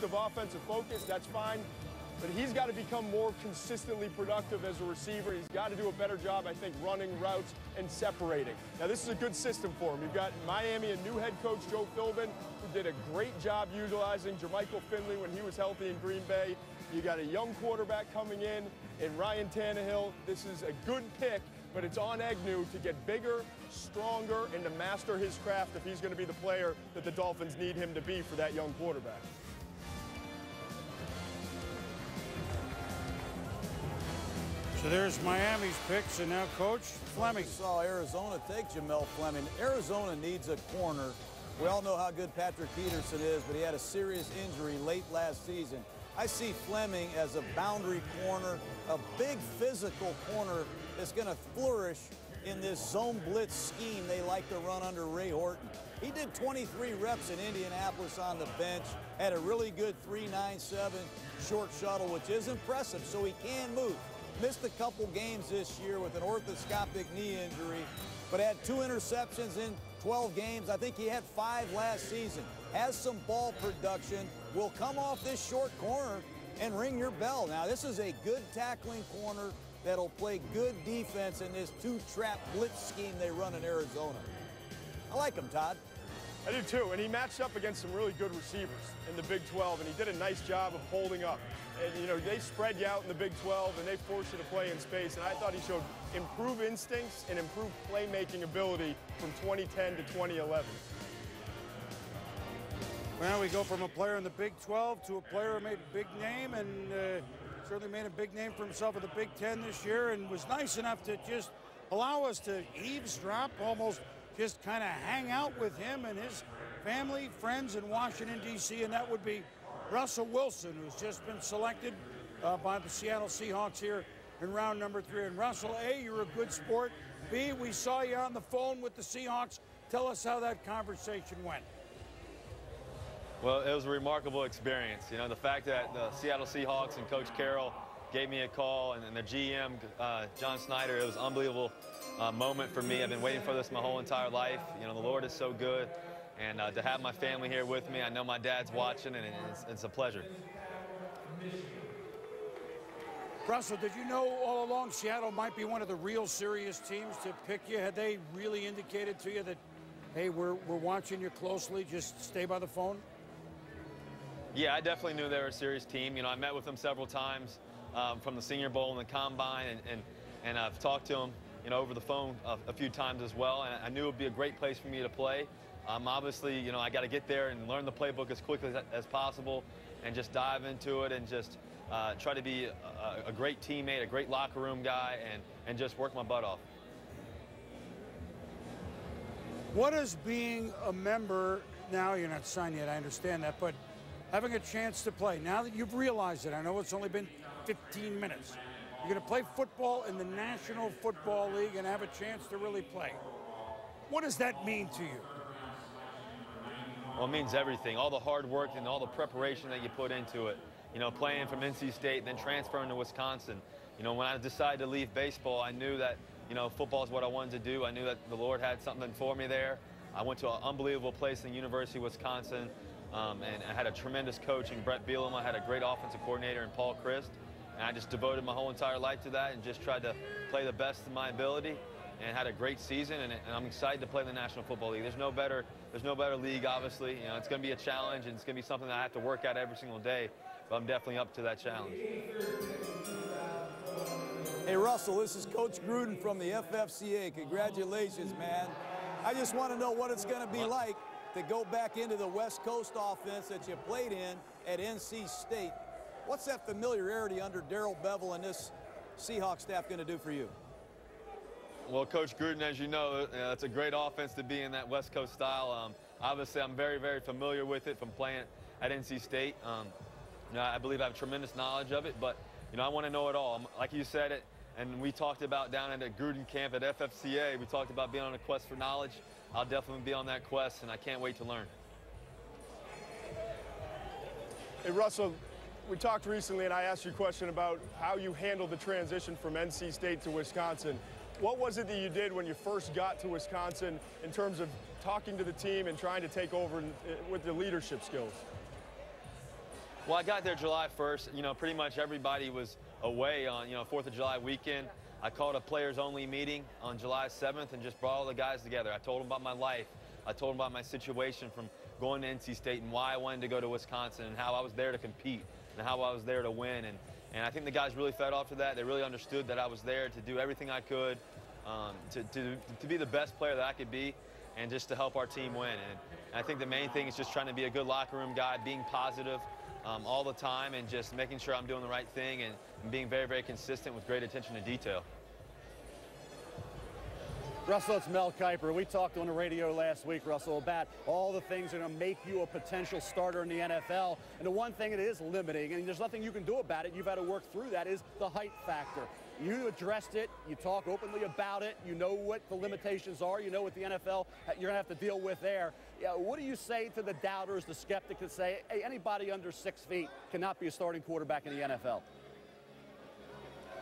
aggressive offensive focus, that's fine. But he's got to become more consistently productive as a receiver. He's got to do a better job, I think, running routes and separating. Now, this is a good system for him. You've got in Miami a new head coach, Joe Philbin, who did a great job utilizing Jermichael Finley when he was healthy in Green Bay. You got a young quarterback coming in Ryan Tannehill. This is a good pick, but it's on Agnew to get bigger, stronger, and to master his craft if he's going to be the player that the Dolphins need him to be for that young quarterback. So there's Miami's picks, and now Coach Fleming. We saw Arizona take Jamel Fleming. Arizona needs a corner. We all know how good Patrick Peterson is, but he had a serious injury late last season. I see Fleming as a boundary corner, a big physical corner that's going to flourish in this zone blitz scheme they like to run under Ray Horton. He did 23 reps in Indianapolis on the bench, had a really good 3.97 short shuttle, which is impressive, so he can move. Missed a couple games this year with an orthoscopic knee injury, but had 2 interceptions in 12 games. I think he had 5 last season. Has some ball production, will come off this short corner and ring your bell. Now, this is a good tackling corner that'll play good defense in this 2-trap blitz scheme they run in Arizona. I like him, Todd. I do too, and he matched up against some really good receivers in the Big 12, and he did a nice job of holding up. And, you know, they spread you out in the Big 12, and they force you to play in space, and I thought he showed improved instincts and improved playmaking ability from 2010 to 2011. Well, we go from a player in the Big 12 to a player who made a big name, and certainly made a big name for himself in the Big 10 this year, and was nice enough to just allow us to eavesdrop, almost just kind of hang out with him and his family, friends in Washington, D.C., and that would be Russell Wilson, who's just been selected by the Seattle Seahawks here in round number 3. And Russell, A, you're a good sport. B, we saw you on the phone with the Seahawks. Tell us how that conversation went. Well, it was a remarkable experience. You know, the fact that the Seattle Seahawks and Coach Carroll gave me a call, and the GM, John Snyder, it was an unbelievable moment for me. I've been waiting for this my whole entire life. You know, the Lord is so good. And to have my family here with me, I know my dad's watching, and it's a pleasure. Russell, did you know all along Seattle might be one of the real serious teams to pick you? Had they really indicated to you that, hey, we're watching you closely, just stay by the phone? Yeah, I definitely knew they were a serious team. You know, I met with them several times from the Senior Bowl and the Combine, and I've talked to them, you know, over the phone a few times as well, and I knew it would be a great place for me to play. Obviously, you know, I got to get there and learn the playbook as quickly as possible and just dive into it and just try to be a great teammate, a great locker room guy, and just work my butt off. What is being a member, now you're not signed yet, I understand that, but having a chance to play, now that you've realized it, I know it's only been 15 minutes, you're going to play football in the National Football League and have a chance to really play. What does that mean to you? Well, it means everything. All the hard work and all the preparation that you put into it. You know, playing from NC State, then transferring to Wisconsin. You know, when I decided to leave baseball, I knew that, you know, football is what I wanted to do. I knew that the Lord had something for me there. I went to an unbelievable place in the University of Wisconsin, and I had a tremendous coach in Brett Bielema. I had a great offensive coordinator in Paul Christ. And I just devoted my whole entire life to that and just tried to play the best of my ability, and had a great season, and I'm excited to play in the National Football League. There's no better league, obviously. You know, it's going to be a challenge, and it's going to be something that I have to work at every single day, but I'm definitely up to that challenge. Hey, Russell, this is Coach Gruden from the FFCA. Congratulations, man. I just want to know what it's going to be like to go back into the West Coast offense that you played in at NC State. What's that familiarity under Darrell Bevell and this Seahawks staff going to do for you? Well, Coach Gruden, as you know, it's a great offense to be in that West Coast style. Obviously, I'm very, very familiar with it from playing at NC State. You know, I believe I have tremendous knowledge of it, but, you know, I want to know it all. Like you said it, and we talked about down at the Gruden camp at FFCA, we talked about being on a quest for knowledge. I'll definitely be on that quest, and I can't wait to learn. Hey, Russell, we talked recently, and I asked you a question about how you handled the transition from NC State to Wisconsin. What was it that you did when you first got to Wisconsin in terms of talking to the team and trying to take over with the leadership skills? Well, I got there July 1st. You know, pretty much everybody was away on, 4th of July weekend. I called a players-only meeting on July 7th and just brought all the guys together. I told them about my life. I told them about my situation from going to NC State and why I wanted to go to Wisconsin and how I was there to compete and how I was there to win. And I think the guys really fed off to that. They really understood that I was there to do everything I could to be the best player that I could be and just to help our team win. And I think the main thing is just trying to be a good locker room guy, being positive all the time and just making sure I'm doing the right thing and being very, very consistent with great attention to detail. Russell, it's Mel Kiper. We talked on the radio last week, Russell, about all the things that are going to make you a potential starter in the NFL. And the one thing that is limiting, and there's nothing you can do about it, you've had to work through that, is the height factor. You addressed it. You talk openly about it. You know what the limitations are. You know what the NFL you're going to have to deal with there. What do you say to the doubters, the skeptics that say, hey, anybody under 6 feet cannot be a starting quarterback in the NFL?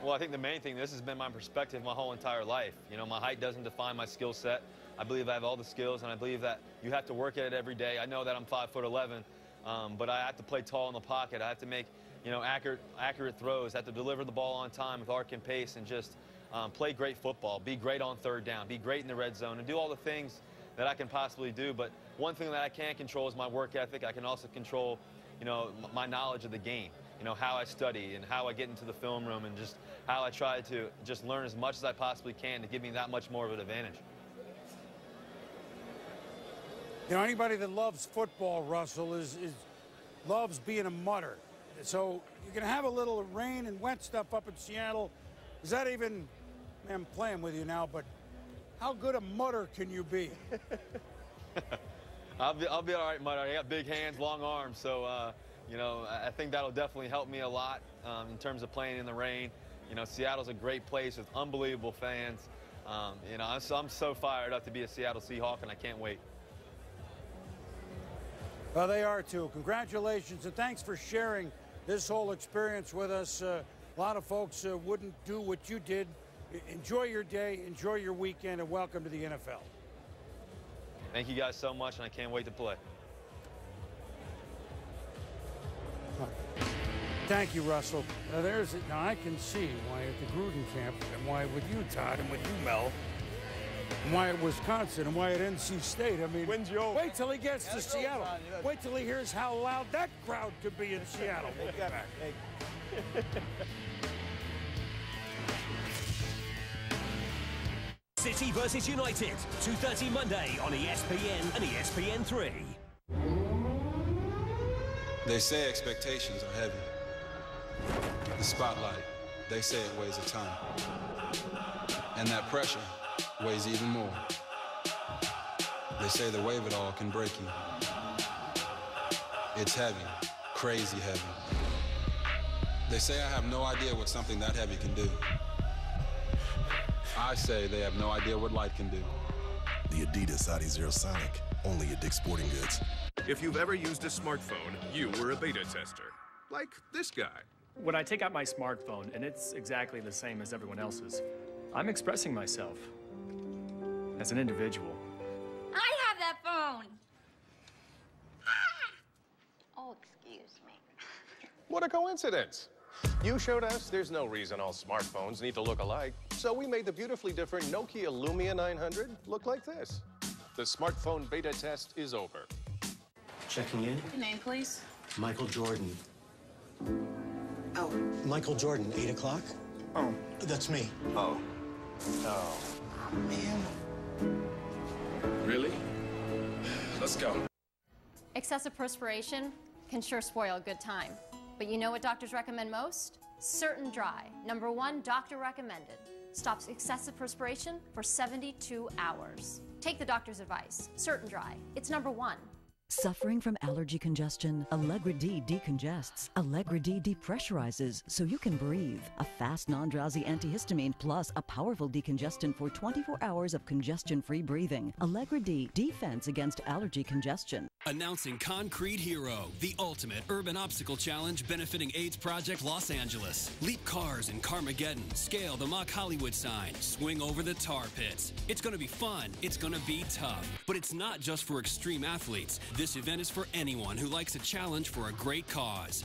Well, I think the main thing, this has been my perspective my whole entire life. You know, my height doesn't define my skill set. I believe I have all the skills, and I believe that you have to work at it every day. I know that I'm 5'11", but I have to play tall in the pocket. I have to make, accurate throws. I have to deliver the ball on time with arc and pace and just play great football, be great on third down, be great in the red zone, and do all the things that I can possibly do. But one thing that I can control is my work ethic. I can also control, my knowledge of the game. How I study and how I get into the film room and just how I try to just learn as much as I possibly can to give me that much more of an advantage. Anybody that loves football, Russell, loves being a mutter. So you're going to have a little rain and wet stuff up in Seattle. Is that even, I'm playing with you now, but how good a mutter can you be? I'll be all right, mutter. I got big hands, long arms, so I think that'll definitely help me a lot in terms of playing in the rain. Seattle's a great place with unbelievable fans. I'm so fired up to be a Seattle Seahawk, and I can't wait. Well, they are too. Congratulations, and thanks for sharing this whole experience with us. A lot of folks wouldn't do what you did. Enjoy your day, enjoy your weekend, and welcome to the NFL. Thank you guys so much, and I can't wait to play. Thank you, Russell. Now I can see why at the Gruden camp and why with you, Todd, and with you, Mel, and why at Wisconsin and why at NC State. I mean, wait till he gets to Seattle. Wait till he hears how loud that crowd could be in Seattle. We'll be back. City versus United, 2:30 Monday on ESPN and ESPN3. They say expectations are heavy. The spotlight, they say it weighs a ton. And that pressure weighs even more. They say the weight of it all can break you. It's heavy, crazy heavy. They say I have no idea what something that heavy can do. I say they have no idea what light can do. The Adidas Adizero Sonic, only at Dick's Sporting Goods. If you've ever used a smartphone, you were a beta tester. Like this guy. When I take out my smartphone, and it's exactly the same as everyone else's, I'm expressing myself as an individual. I have that phone! Ah! Oh, excuse me. What a coincidence. You showed us there's no reason all smartphones need to look alike, so we made the beautifully different Nokia Lumia 900 look like this. The smartphone beta test is over. Checking in. Your name, please? Michael Jordan. Oh. Michael Jordan, 8 o'clock? Oh. That's me. Oh. Oh. Man. Really? Let's go. Excessive perspiration can sure spoil a good time. But you know what doctors recommend most? Certain Dry. #1, doctor recommended. Stops excessive perspiration for 72 hours. Take the doctor's advice. Certain Dry. It's #1. Suffering from allergy congestion? Allegra D decongests. Allegra D depressurizes so you can breathe. A fast, non-drowsy antihistamine plus a powerful decongestant for 24 hours of congestion-free breathing. Allegra D, defense against allergy congestion. Announcing Concrete Hero, the ultimate urban obstacle challenge benefiting AIDS Project Los Angeles. Leap cars in Carmageddon, scale the Mock Hollywood sign, swing over the tar pits. It's going to be fun, it's going to be tough, but it's not just for extreme athletes. This event is for anyone who likes a challenge for a great cause.